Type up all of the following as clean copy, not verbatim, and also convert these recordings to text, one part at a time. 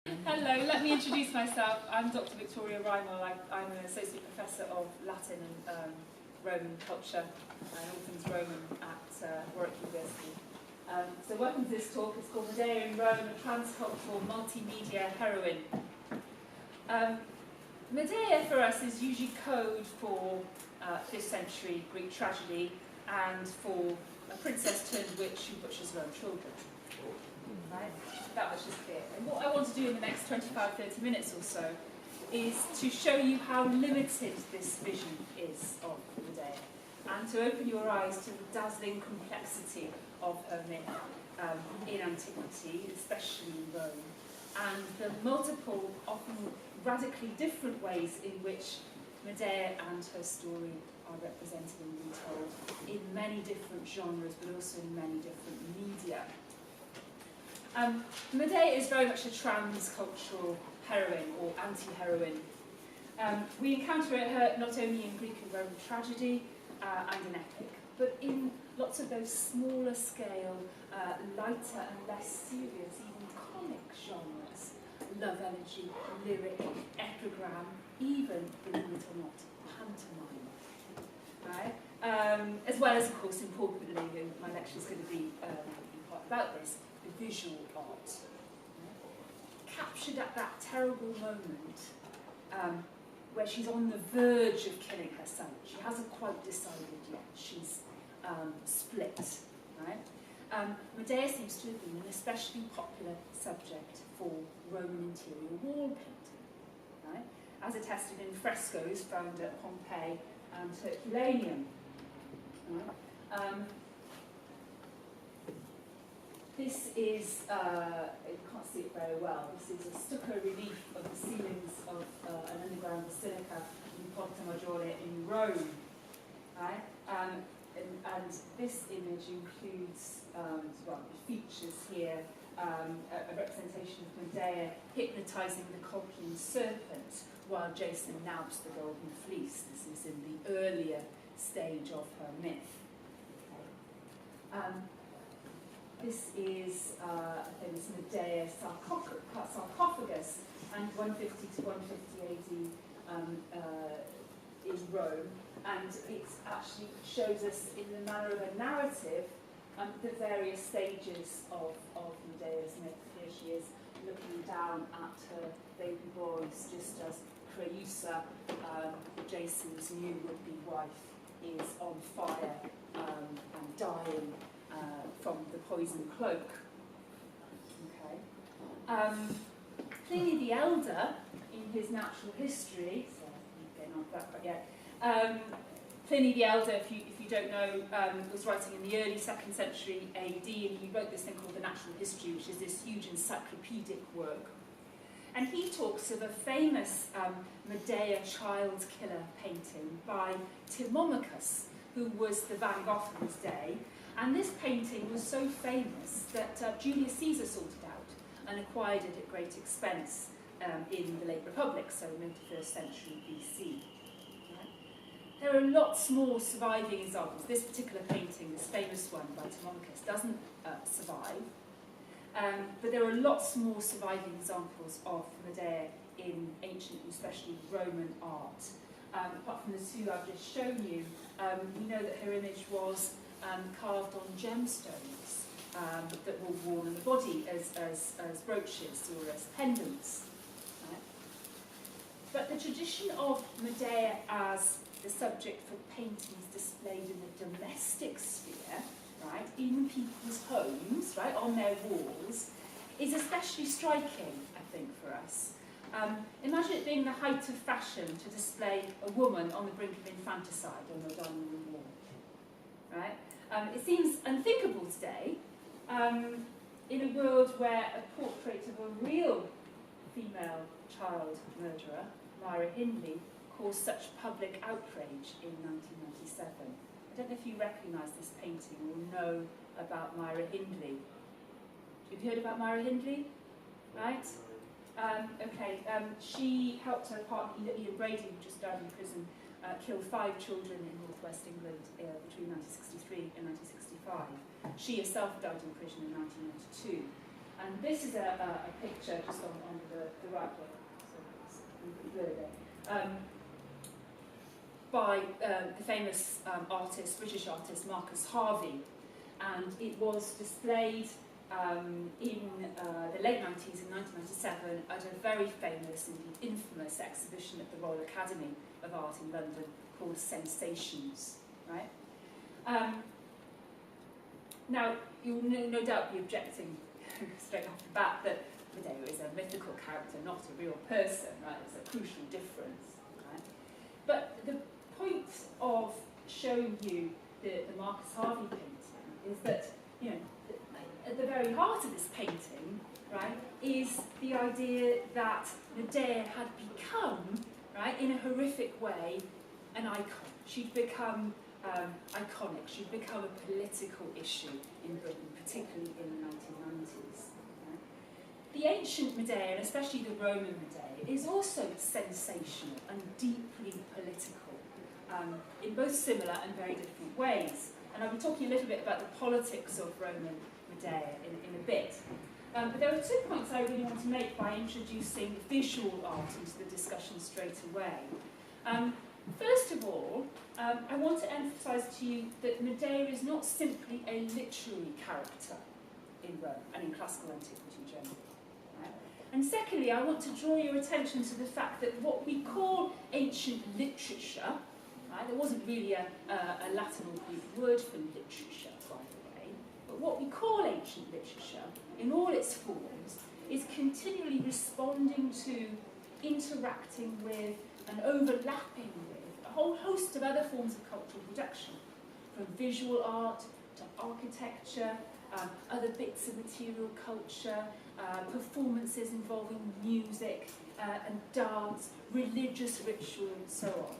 Hello, let me introduce myself. I'm Dr. Victoria Rimell. I'm an Associate Professor of Latin and Roman culture and all things Roman at Warwick University. So welcome to this talk. It's called Medea in Rome, a transcultural multimedia heroine. Medea for us is usually code for 5th century Greek tragedy and for a princess turned witch who butchers her own children. Right? That much is clear. And what I want to do in the next 25-30 minutes or so is to show you how limited this vision is of Medea, and to open your eyes to the dazzling complexity of her myth in antiquity, especially in Rome, and the multiple, often radically different ways in which Medea and her story are represented and retold in many different genres, but also in many different media. Medea is very much a transcultural heroine, or anti-heroine. We encounter her not only in Greek and Roman tragedy and in epic, but in lots of those smaller scale, lighter and less serious, even comic genres. Love elegy, lyric, epigram, even, believe it or not, pantomime. Right? As well as, of course, importantly, and my lecture is going to be part about this, the visual art. Captured at that terrible moment where she's on the verge of killing her son. She hasn't quite decided yet. She's split. Right? Medea seems to have been an especially popular subject for Roman interior wall painting, right? As attested in frescoes found at Pompeii and Herculaneum. Right? This is, you can't see it very well, this is a stucco relief of the ceilings of an underground basilica in Porta Maggiore in Rome. Right? And this image includes, well, it features here a representation of Medea hypnotising the Colchian serpent while Jason nabs the golden fleece. This is in the earlier stage of her myth. Okay. This is a famous Medea sarcophagus, and 150 to 150 AD in Rome, and it actually shows us in the manner of a narrative the various stages of Medea's myth. Here she is looking down at her baby boys, just as Creusa, Jason's new would-be wife, is on fire and dying from the poison cloak. Okay. Pliny the Elder, in his natural history, so I'm getting on that quite yet. Pliny the Elder, if you don't know, was writing in the early 2nd century AD, and he wrote this thing called the Natural History, which is this huge encyclopedic work. And he talks of a famous Medea child killer painting by Timomachus, who was the Van Gogh of his day. And this painting was so famous that Julius Caesar sought it out and acquired it at great expense in the late Republic, so mid 1st century BC. Right? There are lots more surviving examples. This particular painting, this famous one by Timomachus, doesn't survive. But there are lots more surviving examples of Medea in ancient, especially Roman art. Apart from the two I've just shown you, we know that her image was carved on gemstones that were worn on the body as brooches or as pendants. Right? But the tradition of Medea as the subject for paintings displayed in the domestic sphere, right, in people's homes, right, on their walls, is especially striking, I think, for us. Imagine it being the height of fashion to display a woman on the brink of infanticide on the dining room wall. Right? It seems unthinkable today, in a world where a portrait of a real female child murderer, Myra Hindley, caused such public outrage in 1997. I don't know if you recognise this painting or know about Myra Hindley. Have you heard about Myra Hindley? Right? Okay, she helped her partner Ian Brady, who just died in prison, kill 5 children in northwest England between 1963 and 1965. She herself died in prison in 1992. And this is a picture just on the right here, so it's a little bit blurred there, by the famous artist, British artist Marcus Harvey. And it was displayed in the late 90s, in 1997, at a very famous, indeed infamous exhibition at the Royal Academy of Art in London called Sensations, right? Now, you'll no doubt be objecting straight off the bat that Medea is a mythical character, not a real person, right? It's a crucial difference, right? But the point of showing you the Marcus Harvey painting is that, you know, at the very heart of this painting, right, is the idea that Medea had become, right, in a horrific way, an icon. She'd become iconic. She'd become a political issue in Britain, particularly in the 1990s. Right? The ancient Medea, and especially the Roman Medea, is also sensational and deeply political, in both similar and very different ways. And I'll be talking a little bit about the politics of Roman Medea in a bit. But there are 2 points I really want to make by introducing visual art into the discussion straight away. First of all, I want to emphasise to you that Medea is not simply a literary character in Rome and in classical antiquity generally. Right? And secondly, I want to draw your attention to the fact that what we call ancient literature, right, there wasn't really a Latin or Greek word for literature, by the way, but what we call ancient literature, in all its forms, is continually responding to, interacting with, and overlapping with a whole host of other forms of cultural production, from visual art to architecture, other bits of material culture, performances involving music and dance, religious ritual, and so on.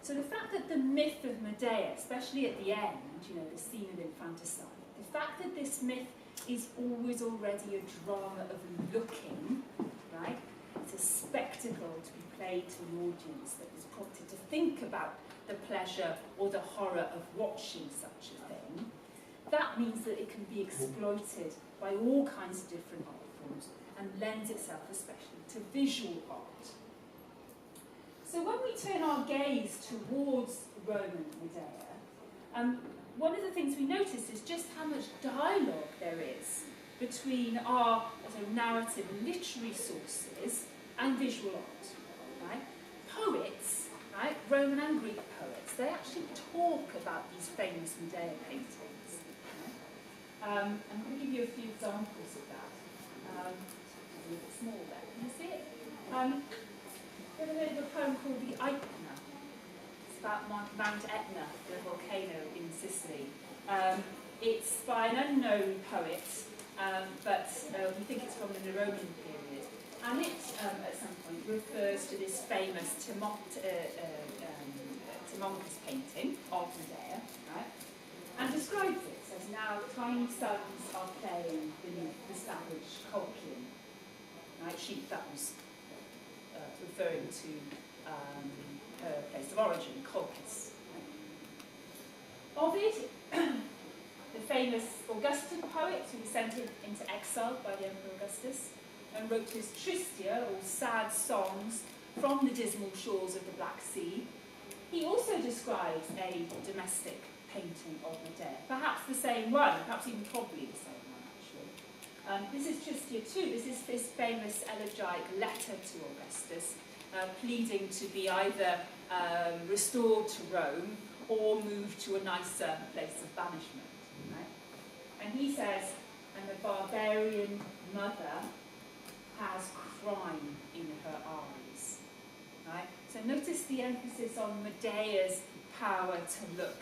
So the fact that the myth of Medea, especially at the end, you know, the scene of infanticide, the fact that this myth is always already a drama of looking, right? It's a spectacle to be played to an audience that is prompted to think about the pleasure or the horror of watching such a thing. That means that it can be exploited by all kinds of different art forms and lends itself especially to visual art. So when we turn our gaze towards Roman Medea, one of the things we notice is just how much dialogue there is between our narrative and literary sources and visual art. Right? Poets, right, Roman and Greek poets, they actually talk about these famous Medea paintings. Right? I'm going to give you a few examples of that. A little bit small there. Can you see it? Ever heard of a poem called The Aetna? It's about Mount Etna, the volcano in Sicily. It's by an unknown poet, but we think it's from the Neronian period. And it, at some point, refers to this famous Timonicus painting of Medea, right? And describes it. Says, now tiny sons are playing beneath the savage Colchian. Right? That was referring to her place of origin, Colchis. Right? Ovid, the famous Augustan poet who was sent into exile by the Emperor Augustus, and wrote his Tristia, or sad songs, from the dismal shores of the Black Sea. He also describes a domestic painting of Medea, perhaps the same one, perhaps even probably the same one, actually. This is Tristia too. This is this famous elegiac letter to Augustus, pleading to be either restored to Rome or moved to a nicer place of banishment. Right? And he says, and the barbarian mother has crime in her eyes. Right? So notice the emphasis on Medea's power to look,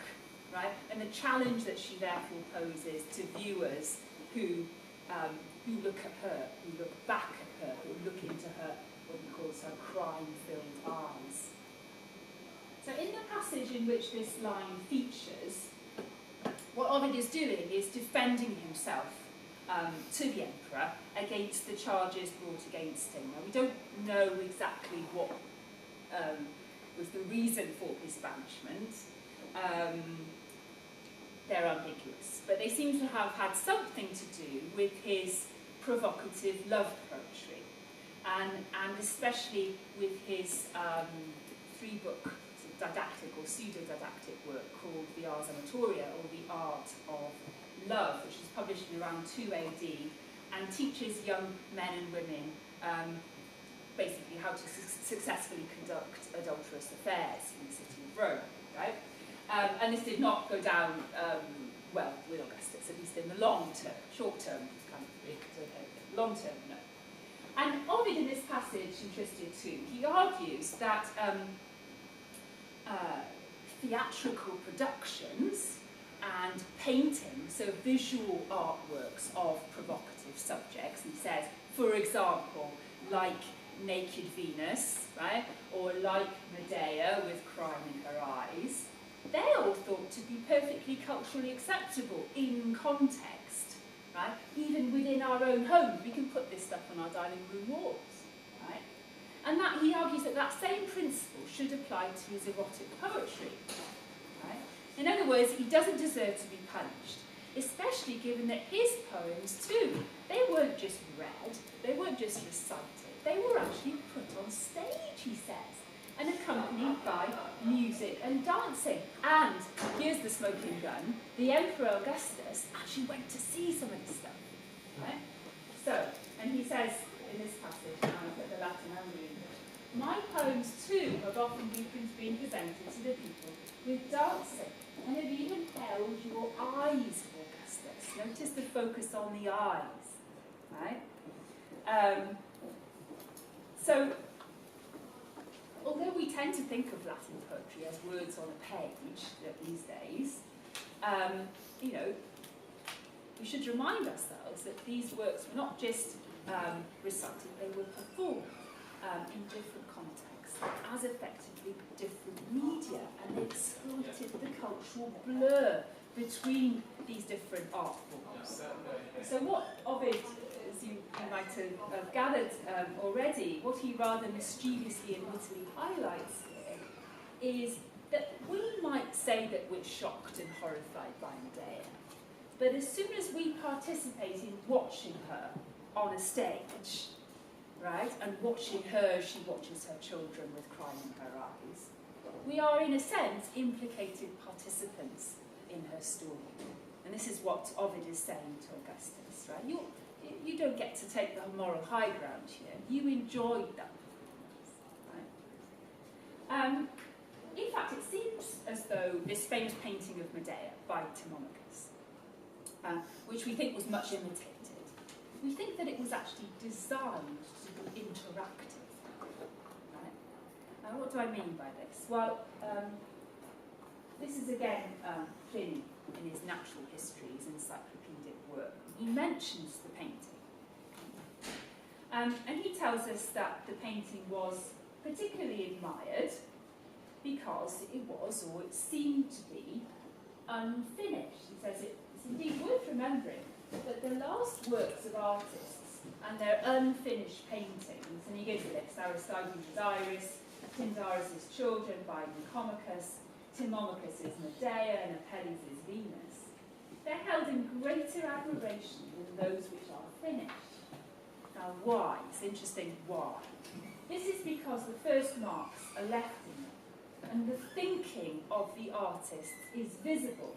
right? And the challenge that she therefore poses to viewers who look at her, who look back at her, who look into her, what he calls her crime-filled eyes. So in the passage in which this line features, what Ovid is doing is defending himself to the emperor against the charges brought against him. Now, we don't know exactly what was the reason for his banishment, they're ambiguous, but they seem to have had something to do with his provocative love poetry, and especially with his three-book didactic or pseudo-didactic work called The Ars Amatoria, or The Art of Love, which was published in around 2 AD, and teaches young men and women basically how to successfully conduct adulterous affairs in the city of Rome, right? And this did not go down well with Augustus, at least in the long term. Short term, it's kind of it was okay. Long term, no. And Ovid in this passage, interested too, he argues that theatrical productions and painting, so visual artworks of provocative subjects, he says, for example, like Naked Venus, right, or like Medea with crime in her eyes, they're all thought to be perfectly culturally acceptable in context, right? Even within our own homes, we can put this stuff on our dining room walls, right? And that he argues that that same principle should apply to his erotic poetry, right? In other words, he doesn't deserve to be punished, especially given that his poems too, they weren't just read, they weren't just recited, they were actually put on stage, he says, and accompanied by music and dancing. And here's the smoking gun, the Emperor Augustus actually went to see some of this stuff, right? So, and he says in this passage, and I'll put the Latin and the English, my poems too have often been presented to the people with dancing, and have even held your eyes, Augustus. Notice the focus on the eyes, right? So, although we tend to think of Latin poetry as words on a page these days, you know, we should remind ourselves that these works were not just recited, they were performed in different contexts, as effectively different media, and they exploited the cultural blur between these different art forms. So what Ovid, as you might have gathered already, what he rather mischievously and wittily highlights here is that we might say that we're shocked and horrified by Medea, but as soon as we participate in watching her on a stage, right, and watching her as she watches her children with crime in her eyes, we are in a sense implicated participants in her story. And this is what Ovid is saying to Augustus, right? You don't get to take the moral high ground here. You enjoyed that performance, right? In fact, it seems as though this famous painting of Medea by Timaeus, which we think was much imitated, we think that it was actually designed to be interactive. Right? Now, what do I mean by this? Well, this is again Pliny in his natural history, his encyclopedic work. He mentions the painting. And he tells us that the painting was particularly admired because it was, or it seemed to be, unfinished. He says it's indeed worth remembering that the last works of artists and their unfinished paintings, and he gives a list, Aristides' Iris, Tyndaris' Children by Nicomachus, Timomachus' Medea, and Apelles' Venus, they're held in greater admiration than those which are finished. Now why? It's interesting why. This is because the first marks are left in them, and the thinking of the artist is visible.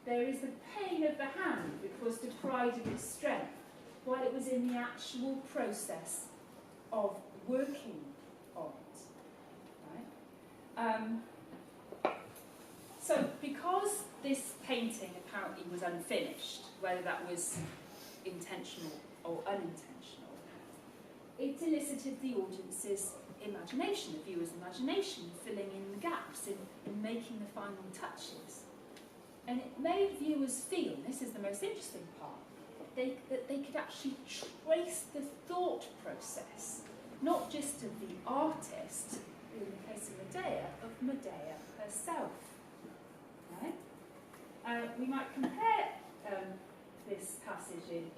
There is the pain of the hand which was deprived of its strength while it was in the actual process of working on it. Right? So because this painting apparently was unfinished, whether that was intentional or unintentional, it elicited the audience's imagination, the viewer's imagination, filling in the gaps, in making the final touches. And it made viewers feel, and this is the most interesting part, that they could actually trace the thought process, not just of the artist, in the case of Medea, of Medea herself. Right? We might compare this passage in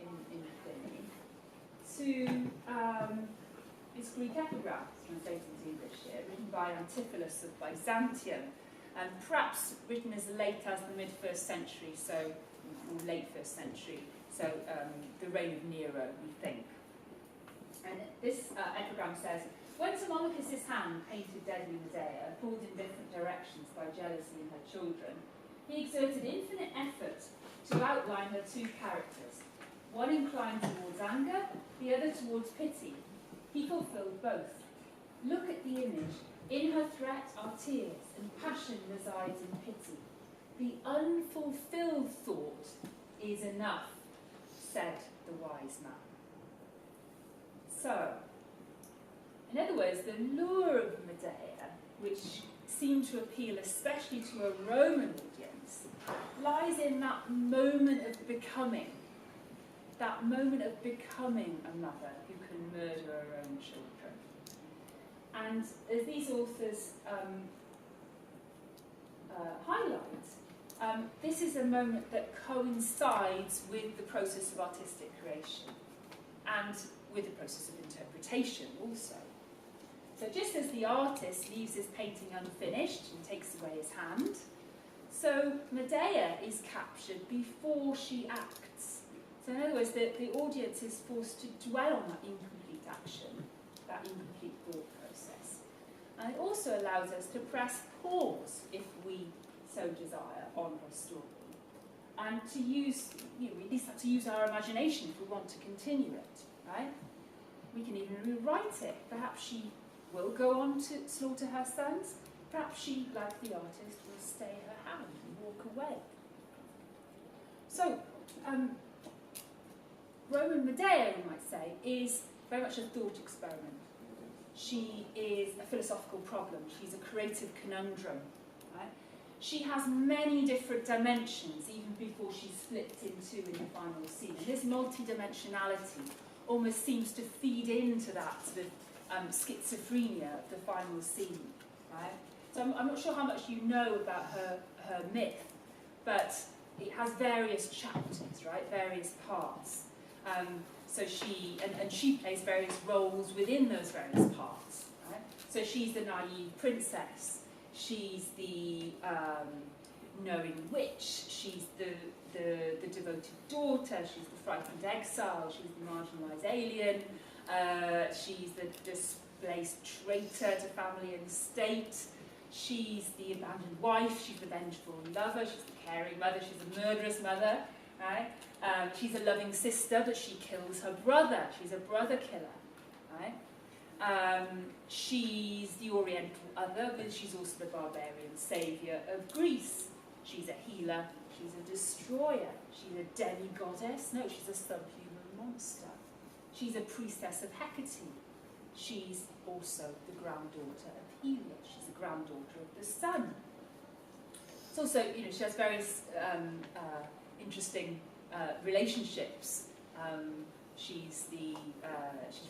Pliny to his Greek epigraph, translated into English here, written by Antipholus of Byzantium, perhaps written as late as the mid-1st century, so or late 1st century, so the reign of Nero, we think. And this epigram says, when Telemachus' hand painted deadly Medea, pulled in different directions by jealousy in her children, he exerted infinite effort to outline her two characters, one inclined towards anger, the other towards pity. He fulfilled both. Look at the image. In her threat are tears, and passion resides in pity. The unfulfilled thought is enough, said the wise man. So, in other words, the lure of Medea, which seemed to appeal especially to a Roman audience, lies in that moment of becoming a mother who can murder her own children. And as these authors highlight, this is a moment that coincides with the process of artistic creation and with the process of interpretation also. So just as the artist leaves his painting unfinished and takes away his hand, so Medea is captured before she acts. So in other words, the audience is forced to dwell on that incomplete action, that incomplete thought process. And it also allows us to press pause, if we so desire, on her story. And to use, we at least have to use our imagination if we want to continue it, right? We can even rewrite it. Perhaps she will go on to slaughter her sons. Perhaps she, like the artist, will stay her hand and walk away. So, Roman Medea, we might say, is very much a thought experiment. She is a philosophical problem. She's a creative conundrum. Right? She has many different dimensions, even before she's flipped into in the final scene. And this multidimensionality almost seems to feed into that sort of schizophrenia of the final scene. Right? So I'm not sure how much you know about her myth, but it has various chapters, right? Various parts. So she plays various roles within those various parts. Right? So she's the naive princess. She's the knowing witch. She's the devoted daughter. She's the frightened exile. She's the marginalised alien. She's the displaced traitor to family and state. She's the abandoned wife. She's the vengeful lover. She's the caring mother. She's a murderous mother. Right? She's a loving sister, but she kills her brother. She's a brother killer. Right? She's the oriental other, but she's also the barbarian saviour of Greece. She's a healer. She's a destroyer. She's a demi-goddess. No, she's a subhuman monster. She's a priestess of Hecate. She's also the granddaughter of Helios. She's the granddaughter of the sun. It's also, she has various interesting relationships. She's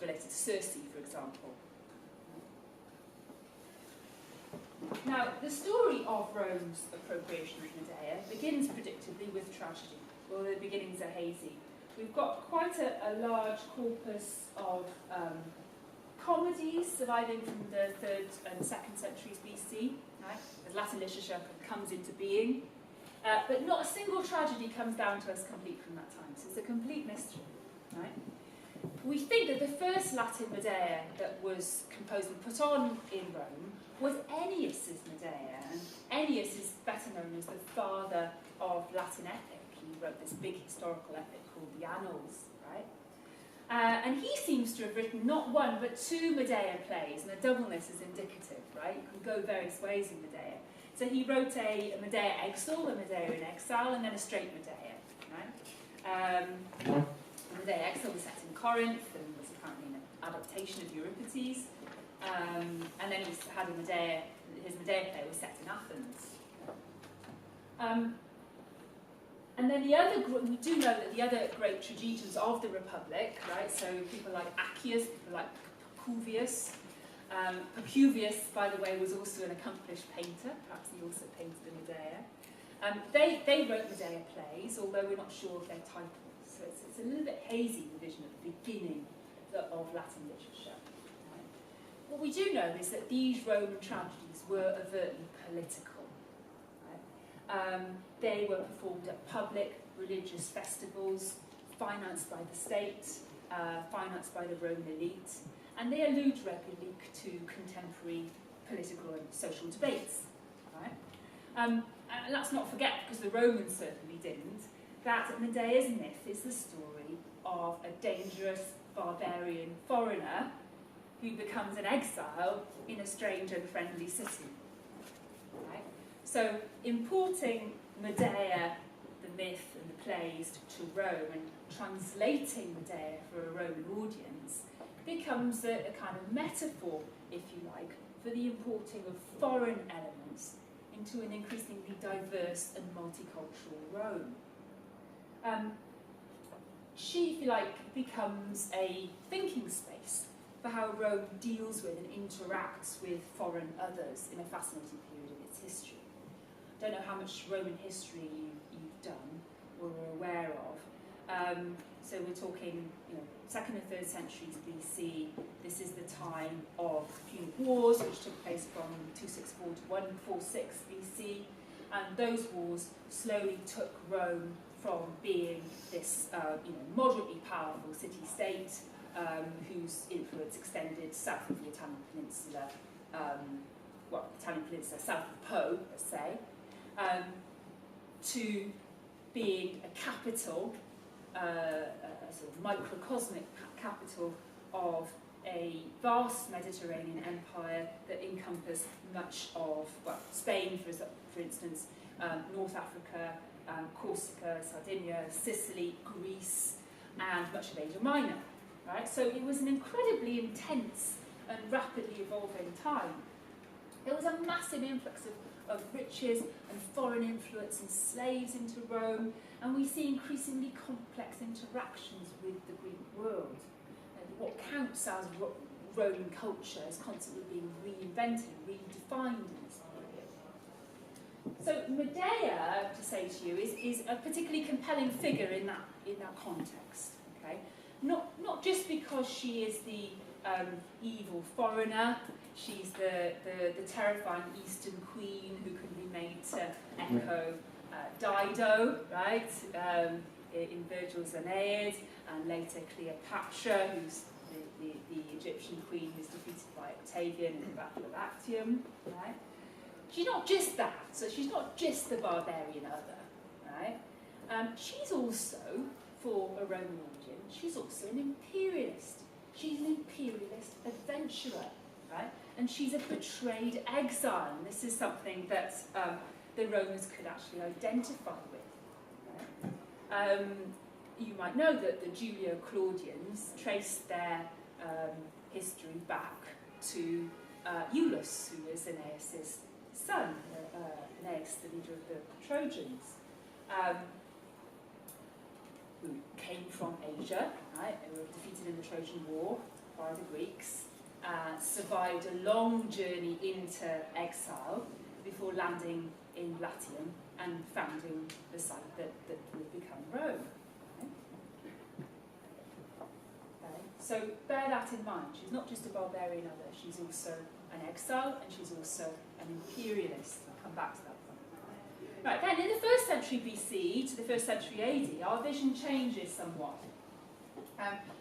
related to Circe, for example. Now, the story of Rome's appropriation of Medea begins predictably with tragedy. Well, the beginnings are hazy. We've got quite a large corpus of comedies surviving from the 3rd and 2nd centuries BC, right? As Latin literature comes into being. But not a single tragedy comes down to us complete from that time. So it's a complete mystery, right? We think that the first Latin Medea that was composed and put on in Rome was Ennius's Medea, and Ennius is better known as the father of Latin epic. He wrote this big historical epic called the Annals, right? And he seems to have written not one but 2 Medea plays, and the doubleness is indicative, right? You can go various ways in Medea. So he wrote a Medea Exile, a Medea in Exile, and then a straight Medea, right? Medea Exile was set in Corinth and was apparently an adaptation of Euripides. And then he had his Medea play was set in Athens. And then we do know that the other great tragedians of the Republic, right, so people like Accius, people like Pacuvius. Pacuvius, by the way, was also an accomplished painter. Perhaps he also painted a Medea. They wrote Medea plays, although we're not sure of their titles. So it's a little bit hazy, the vision at the beginning of Latin literature. Right? What we do know is that these Roman tragedies were overtly political. They were performed at public religious festivals, financed by the state, financed by the Roman elite, and they allude regularly to contemporary political and social debates. Right? And let's not forget, because the Romans certainly didn't, that Medea's myth is the story of a dangerous, barbarian foreigner who becomes an exile in a strange and friendly city. Right? So importing Medea, the myth and the plays, to Rome and translating Medea for a Roman audience becomes a kind of metaphor, if you like, for the importing of foreign elements into an increasingly diverse and multicultural Rome. She, if you like, becomes a thinking space for how Rome deals with and interacts with foreign others in a fascinating period of its history. I don't know how much Roman history you've done or are aware of. So we're talking, 2nd and 3rd centuries BC. This is the time of Punic Wars, which took place from 264 to 146 BC. And those wars slowly took Rome from being this moderately powerful city-state whose influence extended south of the Italian peninsula, Italian peninsula south of Po, let's say, to being a capital, a sort of microcosmic capital of a vast Mediterranean empire that encompassed much of, Spain, for instance, North Africa, Corsica, Sardinia, Sicily, Greece, and much of Asia Minor. Right? So it was an incredibly intense and rapidly evolving time. There was a massive influx of riches and foreign influence and slaves into Rome, and we see increasingly complex interactions with the Greek world. What counts as Roman culture is constantly being reinvented, redefined in this period. So Medea, to say to you, is a particularly compelling figure in that context. Okay, not just because she is the evil foreigner. She's the terrifying Eastern queen who can be made to echo Dido, right, in Virgil's Aeneid, and later Cleopatra, who's the Egyptian queen who's defeated by Octavian in the Battle of Actium. Right? She's not just that, so she's not just the barbarian other. Right? She's also, for a Roman audience, she's also an imperialist. She's an imperialist adventurer. Right? And she's a betrayed exile, and this is something that the Romans could actually identify with. Right? You might know that the Julio-Claudians traced their history back to Iulus, who was Aeneas' son, Aeneas, the leader of the Trojans, who came from Asia. Right? They were defeated in the Trojan War by the Greeks. Survived a long journey into exile before landing in Latium and founding the site that would become Rome. Okay. So bear that in mind. She's not just a barbarian other, she's also an exile and she's also an imperialist. I'll come back to that point. Right, then in the 1st century BC to the 1st century AD, our vision changes somewhat.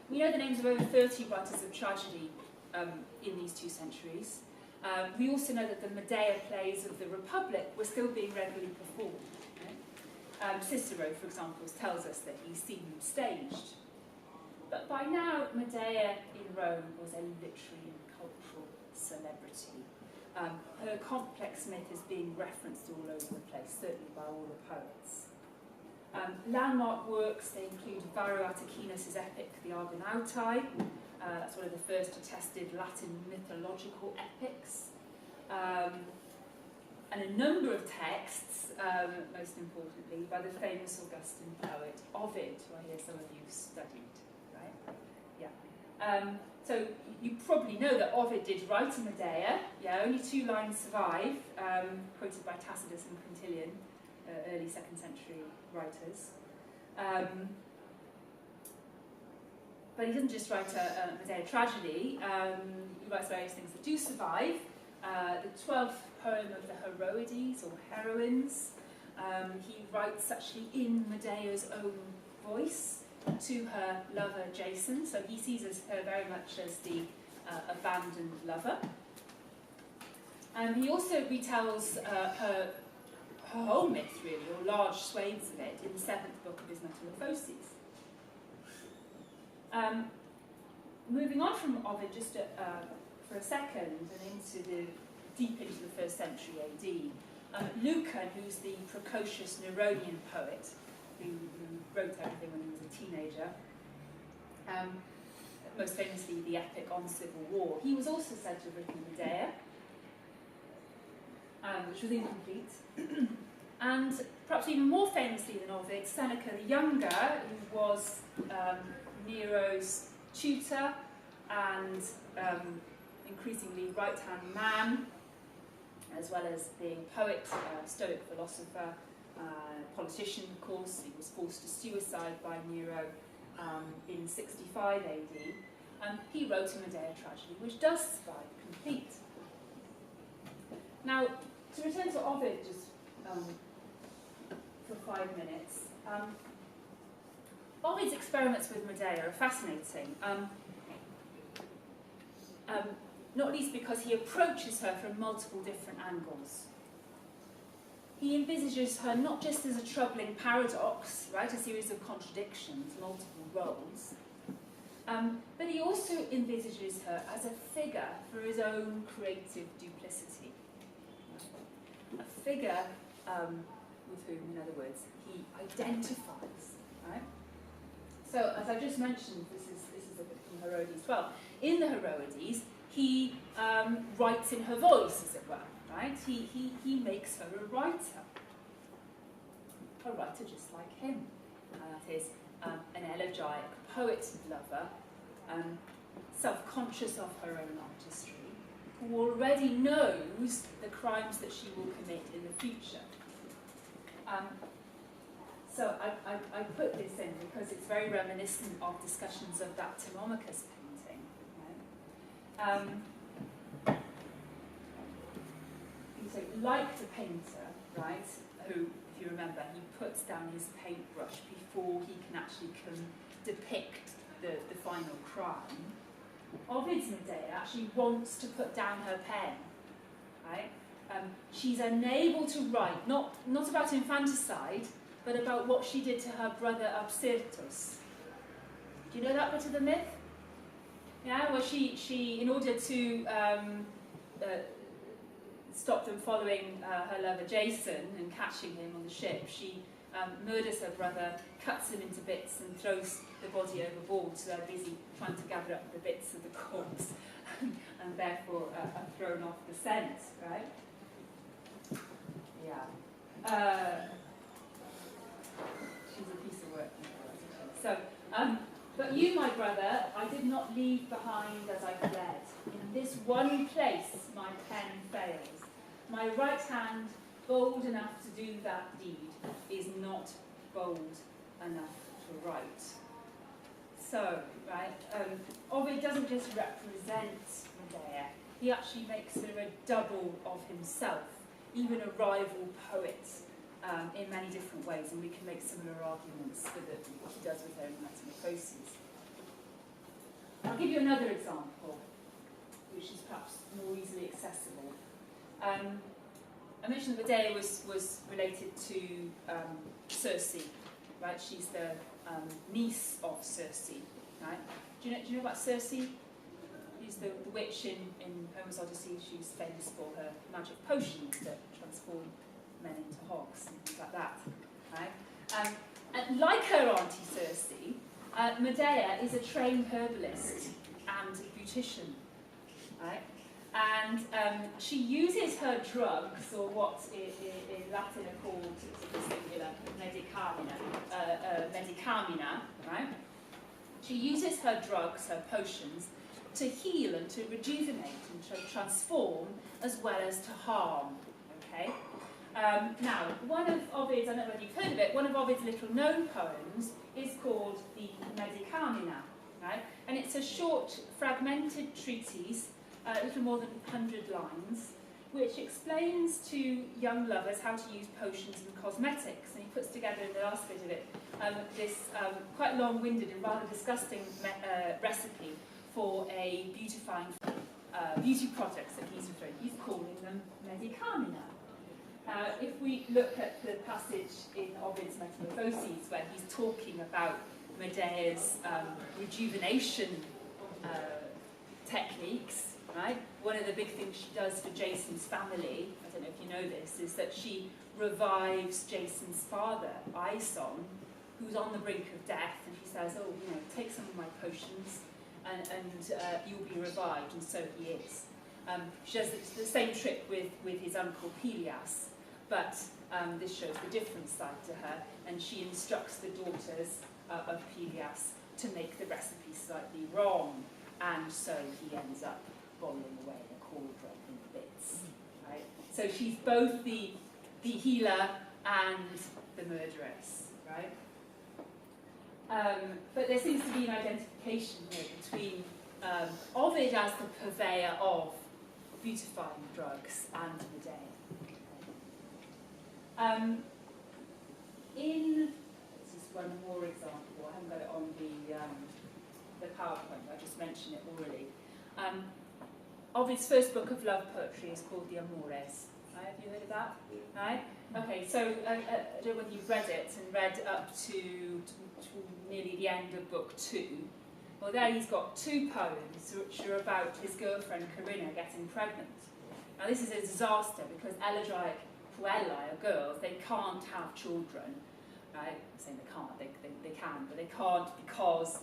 We know the names of over 30 writers of tragedy in these 2 centuries. We also know that the Medea plays of the Republic were still being regularly performed. Right? Cicero, for example, tells us that he's seen them staged. But by now, Medea in Rome was a literary and cultural celebrity. Her complex myth is being referenced all over the place, certainly by all the poets. Landmark works, they include Varro Atacinus' epic, the Argonautai. That's one of the first attested Latin mythological epics. And a number of texts, most importantly, by the famous Augustan poet Ovid, who I hear some of you studied, right? Yeah. So you probably know that Ovid did write a Medea. Yeah, only 2 lines survive, quoted by Tacitus and Quintilian, early 2nd century writers. But he doesn't just write a Medea tragedy, he writes various things that do survive. The 12th poem of the Heroides, or Heroines, He writes actually in Medea's own voice to her lover Jason, so he sees her very much as the abandoned lover. He also retells her whole myth, really, or large swathes of it, in the 7th book of his Metamorphoses. Moving on from Ovid just for a second and deep into the 1st century AD, Lucan, who's the precocious Neronian poet who wrote everything when he was a teenager, most famously the epic on civil war, he was also said to have written Medea, which was incomplete. And perhaps even more famously than Ovid, Seneca the Younger, who was Nero's tutor and increasingly right-hand man, as well as being poet, Stoic philosopher, politician, of course. He was forced to suicide by Nero in 65 AD. He wrote a Medea tragedy, which does survive complete. Now, to return to Ovid just for 5 minutes, Ovid's experiments with Medea are fascinating, not least because he approaches her from multiple different angles. He envisages her not just as a troubling paradox, right, a series of contradictions, multiple roles, but he also envisages her as a figure for his own creative duplicity. A figure with whom, in other words, he identifies. Right? So, as I just mentioned, this is a bit from Herodes. Well, in the Herodes, he writes in her voice, as it were. Right? He makes her a writer just like him. That is, an elegiac poet lover, self-conscious of her own artistry, who already knows the crimes that she will commit in the future. So I put this in because it's very reminiscent of discussions of that Thermomachus painting. Right? So, like the painter, right, who, if you remember, he puts down his paintbrush before he can actually depict the final crime, Ovid's Medea actually wants to put down her pen, right? She's unable to write, not about infanticide, but about what she did to her brother Absyrtus. Do you know that bit of the myth? Yeah, where she in order to stop them following her lover Jason and catching him on the ship, she murders her brother, cuts him into bits and throws the body overboard, so they're busy trying to gather up the bits of the corpse and therefore are thrown off the scent, right? Yeah. She's a piece of work. So, but you, my brother, I did not leave behind as I fled. In this one place my pen fails. My right hand, bold enough to do that deed, is not bold enough to write. So, right, Ovid doesn't just represent Medea, he actually makes her a double of himself, even a rival poet, in many different ways, and we can make similar arguments for what he does with her in Metamorphoses. I'll give you another example, which is perhaps more easily accessible. I mentioned that Medea was related to Circe, right? She's the niece of Circe, right? Do you know about Circe? She's the witch in Homer's Odyssey. She's famous for her magic potions that transform men into hogs and things like that, right? And like her auntie Circe, Medea is a trained herbalist and beautician, right? And she uses her drugs, or what in Latin are called, it's a singular, medicamina, right? She uses her drugs, her potions, to heal and to rejuvenate and to transform as well as to harm, okay? Now, one of Ovid's, I don't know whether you've heard of it, one of Ovid's little known poems is called the Medicamina, right? And it's a short, fragmented treatise, a little more than 100 lines, which explains to young lovers how to use potions and cosmetics. And he puts together in the last bit of it this quite long-winded and rather disgusting recipe for a beautifying beauty products that he's referring to. He's calling them medicamina. If we look at the passage in Ovid's Metamorphoses where he's talking about Medea's rejuvenation techniques, right? One of the big things she does for Jason's family, I don't know if you know this, is that she revives Jason's father, Aeson, who's on the brink of death, and she says, oh, you know, take some of my potions and you'll be revived, and so he is. She does the same trick with his uncle Pelias, but this shows the different side to her, and she instructs the daughters of Pelias to make the recipe slightly wrong, and so he ends up boiling away in a cauldron in bits. Right? So she's both the healer and the murderess, right? But there seems to be an identification here between Ovid as the purveyor of beautifying drugs and Medea. This is one more example. I haven't got it on the PowerPoint. I just mentioned it already. Ovid's first book of love poetry is called the Amores. Right? Have you heard of that? Right? Okay, so I don't know whether you've read it and read up to nearly the end of book 2. Well, there he's got 2 poems which are about his girlfriend Corinna getting pregnant. Now this is a disaster because elegiac puellae, or girls, they can't have children. Right? I'm saying they can't, they can, but they can't because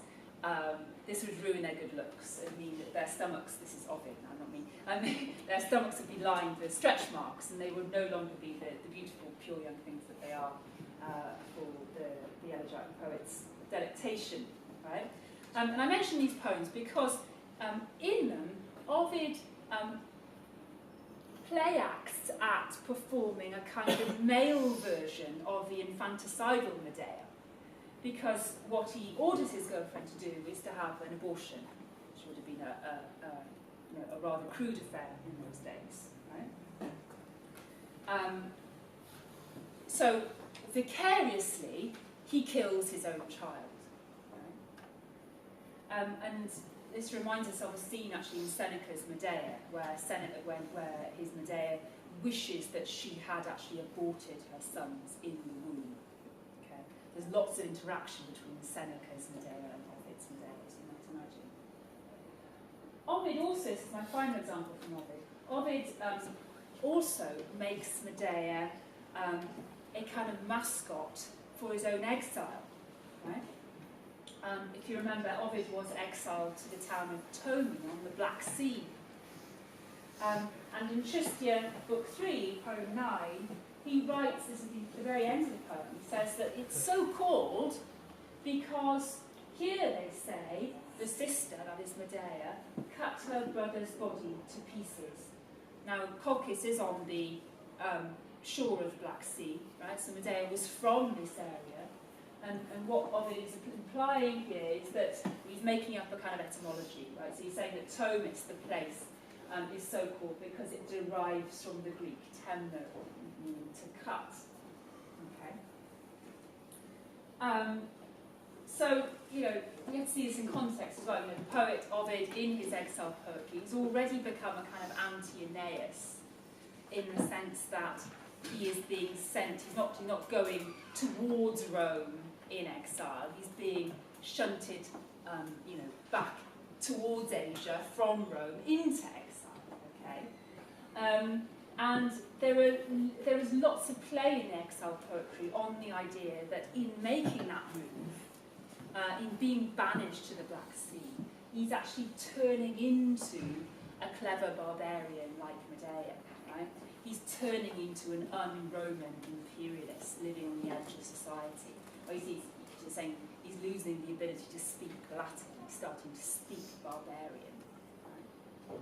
this would ruin their good looks. It would mean that their stomachs, this is Ovid, no, not me, their stomachs would be lined with stretch marks and they would no longer be the beautiful, pure young things that they are for the elegiac poet's delectation. Right? And I mention these poems because in them, Ovid play acts at performing a kind of male version of the infanticidal Medea, because what he orders his girlfriend to do is to have an abortion, which would have been a rather crude affair in those days. Right? So vicariously, he kills his own child. Right? And this reminds us of a scene actually in Seneca's Medea, where his Medea wishes that she had actually aborted her sons in the womb. Okay? There's lots of interaction between Seneca's Medea and Ovid's Medea, as you might imagine. Ovid also, this is my final example from Ovid, Ovid also makes Medea a kind of mascot for his own exile. Right? If you remember, Ovid was exiled to the town of Tomi on the Black Sea. And in Tristia, book 3, poem 9, he writes, this is the very end of the poem, he says that it's so called because here, they say, the sister, that is Medea, cut her brother's body to pieces. Now, Colchis is on the shore of the Black Sea, right? So Medea was from this area. And what Ovid is implying here is that he's making up a kind of etymology, right? So he's saying that Tomis, the place, is so called because it derives from the Greek temno, meaning to cut. Okay. So, you know, we have to see this in context as well. You know, the poet Ovid, in his exile poetry, has already become a kind of anti-Aeneas, in the sense that he is being sent, he's not going towards Rome in exile, he's being shunted, you know, back towards Asia from Rome into exile, okay? And there is lots of play in exile poetry on the idea that in making that move, in being banished to the Black Sea, he's actually turning into a clever barbarian like Medea, right? He's turning into an un-Roman imperialist living on the edge of society. Or he's saying he's losing the ability to speak Latin, he's starting to speak barbarian. Right?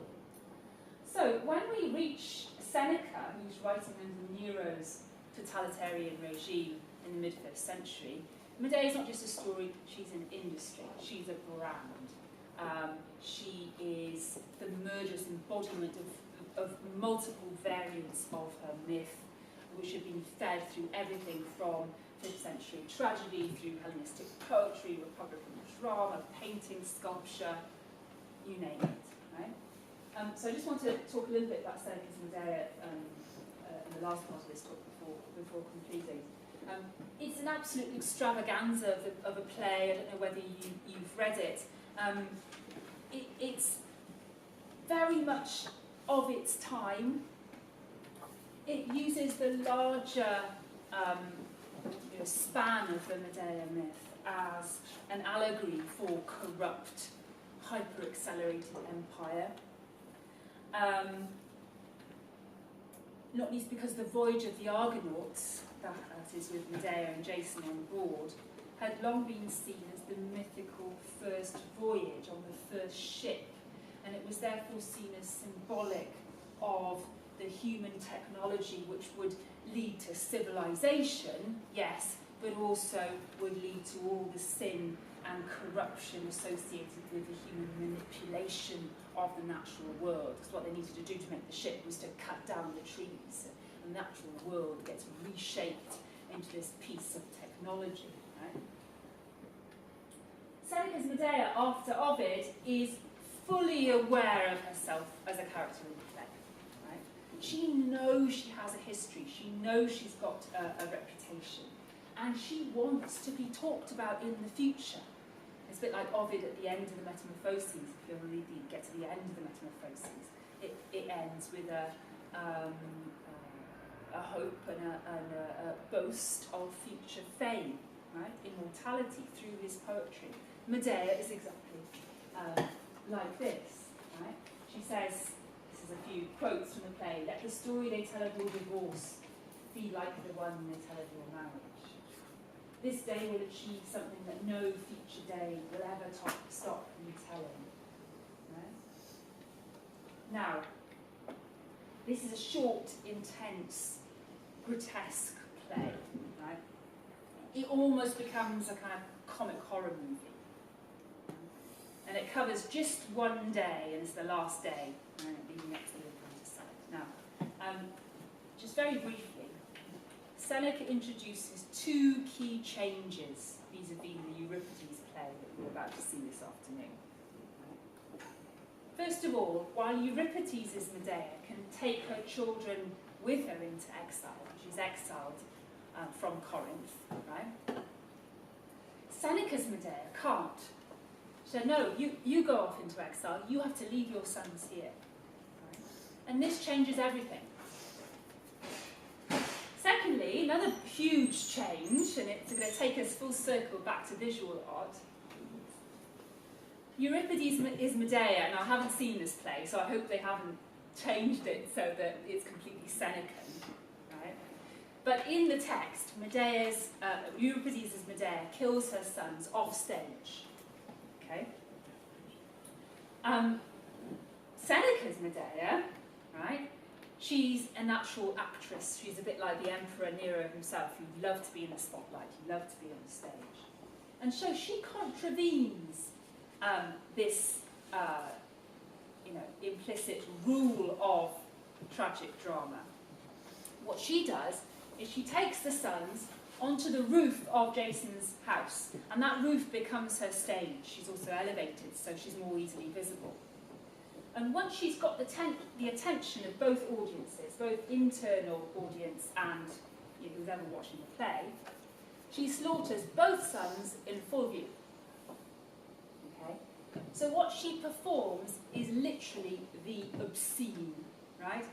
So when we reach Seneca, who's writing under Nero's totalitarian regime in the mid-5th century, Medea is not just a story, she's an industry, she's a brand. She is the murderous embodiment of of multiple variants of her myth, which have been fed through everything from 5th century tragedy, through Hellenistic poetry, Republican drama, painting, sculpture, you name it. Right? So I just want to talk a little bit about Seneca's Medea in the last part of this talk before concluding. It's an absolute extravaganza of a play. I don't know whether you've read it. It's very much of its time. It uses the larger span of the Medea myth as an allegory for corrupt, hyper-accelerated empire. Not least because the voyage of the Argonauts, that is with Medea and Jason on board, had long been seen as the mythical first voyage on the first ship, and it was therefore seen as symbolic of the human technology which would lead to civilization, yes, but also would lead to all the sin and corruption associated with the human manipulation of the natural world. Because what they needed to do to make the ship was to cut down the trees, and the natural world gets reshaped into this piece of technology. Right? Seneca's Medea, after Ovid, is fully aware of herself as a character in the play. Right? She knows she has a history, she knows she's got a reputation, and she wants to be talked about in the future. It's a bit like Ovid at the end of the Metamorphoses. If you really get to the end of the Metamorphoses, it ends with a hope and a boast of future fame, right? Immortality through his poetry. Medea is exactly like this, right? She says, this is a few quotes from the play, "Let the story they tell of your divorce be like the one they tell of your marriage. This day will achieve something that no future day will ever stop me telling." Right? Now, this is a short, intense, grotesque play. Right? It almost becomes a kind of comic horror movie. And it covers just one day, and it's the last day, leading up to the infanticide. Now, just very briefly, Seneca introduces two key changes vis-a-vis the Euripides play that we're about to see this afternoon. First of all, while Euripides' Medea can take her children with her into exile, she's exiled from Corinth, right? Seneca's Medea can't. So no, you go off into exile, you have to leave your sons here. Right? And this changes everything. Secondly, another huge change, and it's going to take us full circle back to visual art. Euripides is Medea, and I haven't seen this play, so I hope they haven't changed it so that it's completely Senecan. Right? But in the text, Euripides' Medea kills her sons off stage. Okay? Seneca's Medea, right? She's a natural actress. She's a bit like the Emperor Nero himself, who loved to be in the spotlight, who loved to be on the stage. And so she contravenes this implicit rule of tragic drama. What she does is she takes the sons onto the roof of Jason's house, and that roof becomes her stage. She's also elevated, so she's more easily visible. And once she's got the attention of both audiences, both internal audience and who's ever watching the play, she slaughters both sons in full view. Okay? So what she performs is literally the obscene, right?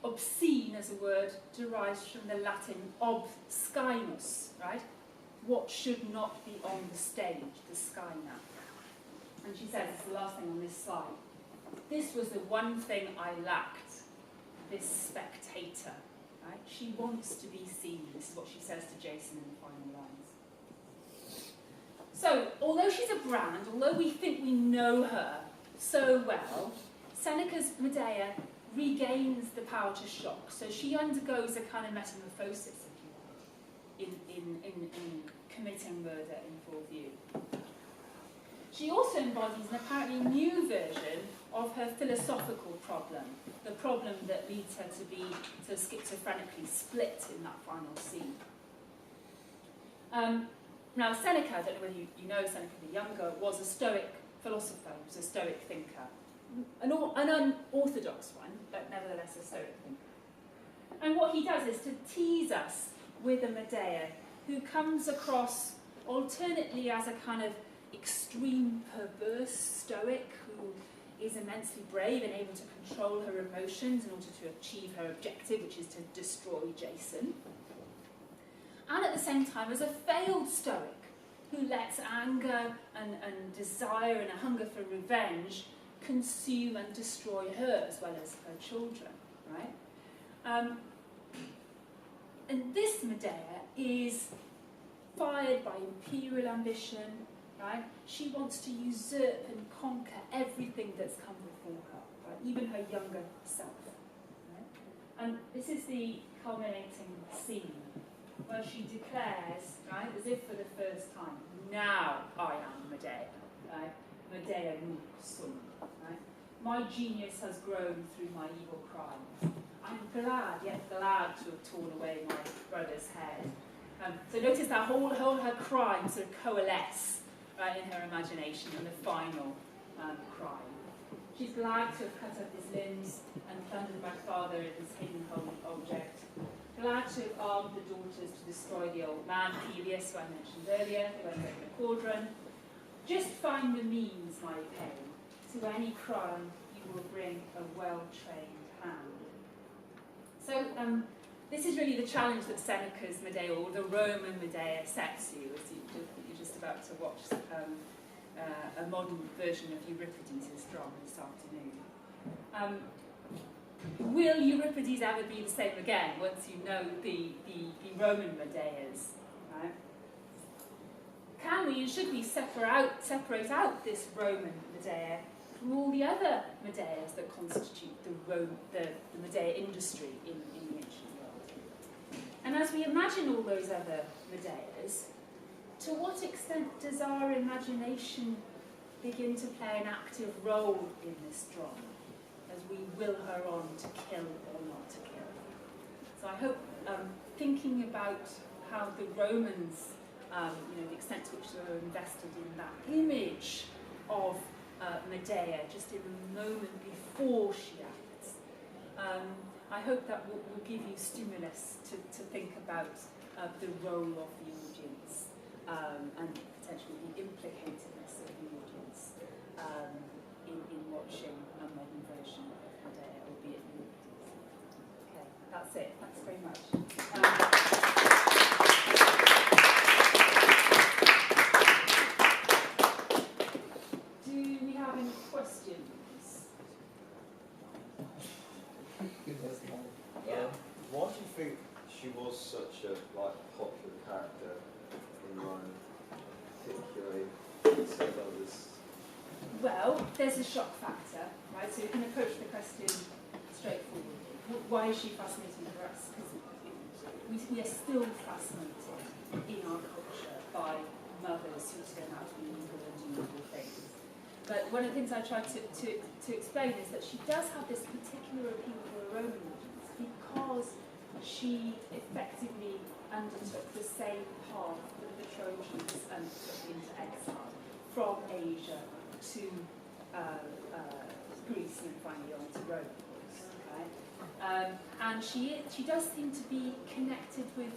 Obscene as a word derives from the Latin obscinus, right? What should not be on the stage, the skyna. And she says, it's the last thing on this slide, this was the one thing I lacked, this spectator, right? She wants to be seen. This is what she says to Jason in the final lines. So, although she's a brand, although we think we know her so well, Seneca's Medea regains the power to shock. So she undergoes a kind of metamorphosis, if you like, in committing murder in full view. She also embodies an apparently new version of her philosophical problem, the problem that leads her to be so schizophrenically split in that final scene. Now Seneca, I don't know whether you know Seneca the Younger, was a Stoic philosopher, he was a Stoic thinker. An unorthodox one, but nevertheless a Stoic thinker. And what he does is to tease us with a Medea who comes across alternately as a kind of extreme perverse Stoic who is immensely brave and able to control her emotions in order to achieve her objective, which is to destroy Jason. And at the same time as a failed Stoic who lets anger and desire and a hunger for revenge consume and destroy her as well as her children, right? And this Medea is fired by imperial ambition, right? She wants to usurp and conquer everything that's come before her, right? Even her younger self. Right? And this is the culminating scene where she declares, right, as if for the first time, now I am Medea, right? Medea nunc sum, right? My genius has grown through my evil crimes. I'm glad, yet glad to have torn away my brother's head. So notice that whole her crimes sort of coalesce, right, in her imagination in the final crime. She's glad to have cut up his limbs and plundered my father in his hidden holy object. Glad to have armed the daughters to destroy the old man, Peleus, who I mentioned earlier, who ended up in a cauldron. Just find the means, my pain. To any crime you will bring a well-trained hand. So this is really the challenge that Seneca's Medea, or the Roman Medea, sets you, as you're just about to watch a modern version of Euripides' drama this afternoon. Will Euripides ever be the same again once you know the Roman Medeas? Right? Can we and should we separate out this Roman Medea from all the other Medeas that constitute the Medea industry in the ancient world? And as we imagine all those other Medeas, to what extent does our imagination begin to play an active role in this drama, as we will her on to kill or not to kill? So I hope thinking about how the Romans, the extent to which they were invested in that image of Medea just in the moment before she acts, I hope that will give you stimulus to think about the role of the audience and potentially the implicatedness of the audience in watching a modern version of Medea, albeit Euripides. Okay, that's it. Thanks very much. Do we have any questions? Yeah. Why do you think she was such a popular character in Rome, particularly instead of others? Well, there's a shock factor, right? So you can approach the question straightforwardly. Why is she fascinating for us? Because we are still fascinated in our culture by mothers who turn out to be evil and do evil things. But one of the things I try to explain is that she does have this particular appeal for the Roman audience because she effectively undertook the same path that the Trojans took into exile from Asia to Greece and finally on to Rome, of course. Okay? And she does seem to be connected with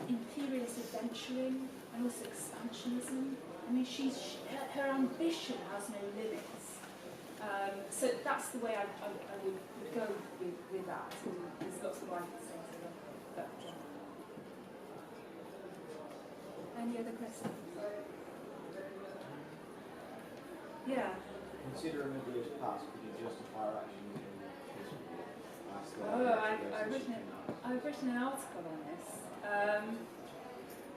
imperious adventuring and also expansionism. I mean, her ambition has no limits. So that's the way I would go with that. And there's lots of life to say to that genre. Any other questions? Yeah. Considering Medea's past, could you justify her actions in history? I've written an article on this.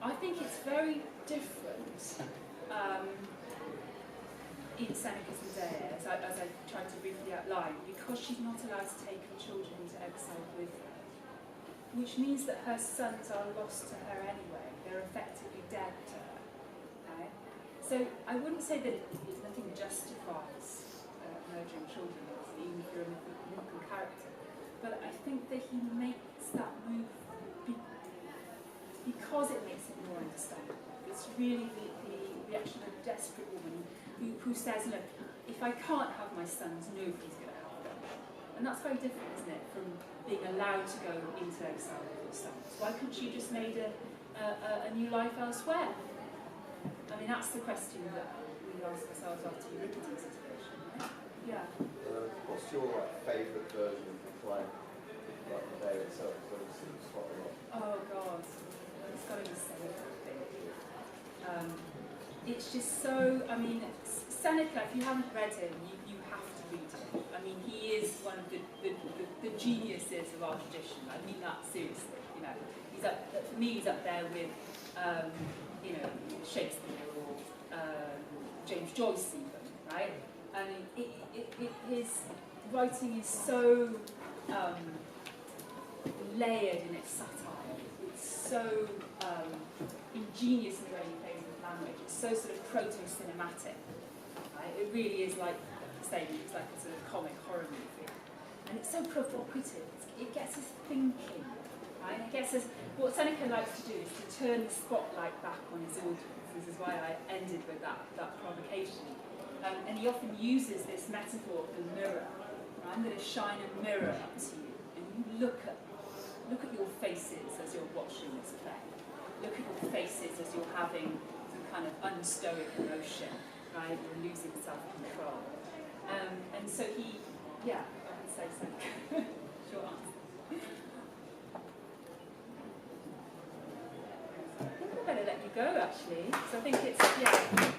I think it's very different in Seneca's Medea, as I tried to briefly outline, because she's not allowed to take her children into exile with her, which means that her sons are lost to her anyway. They're effectively dead to her. Okay? So I wouldn't say that nothing justifies nurturing children, even if you're a mythical character. But I think that he makes that move because it makes it more understandable. It's really the reaction of a desperate woman who says, look, if I can't have my sons, nobody's going to have them. And that's very different, isn't it, from being allowed to go into exile with your sons. Why couldn't she just made a new life elsewhere? I mean, that's the question that we ask ourselves after Euripides' situation, right? Yeah. What's your favourite version of the play? Like Medea itself, obviously, it's quite a lot. Oh God, it's got to be Seneca, I think. It's just so, I mean, Seneca, if you haven't read him, you have to read him. I mean, he is one of the geniuses of our tradition. I mean that seriously, you know. He's up, for me, he's up there with, you know, Shakespeare or James Joyce even, right? I mean, his writing is so layered in its satire. It's so ingenious in the way he plays with language. It's so sort of proto-cinematic. Right? It really is like saying it's like a sort of comic horror movie. And it's so provocative. It gets us thinking. Right? And it gets us, what Seneca likes to do is to turn the spotlight back on his audience. This is why I ended with that provocation. And he often uses this metaphor of the mirror. Right? I'm going to shine a mirror up to you, and you look at your faces as you're watching this play. Look at your faces as you're having some kind of unstoic emotion, right? You're losing self-control. And so he, yeah, I would say so. Short answer. I think I better let you go, actually. So I think it's, yeah.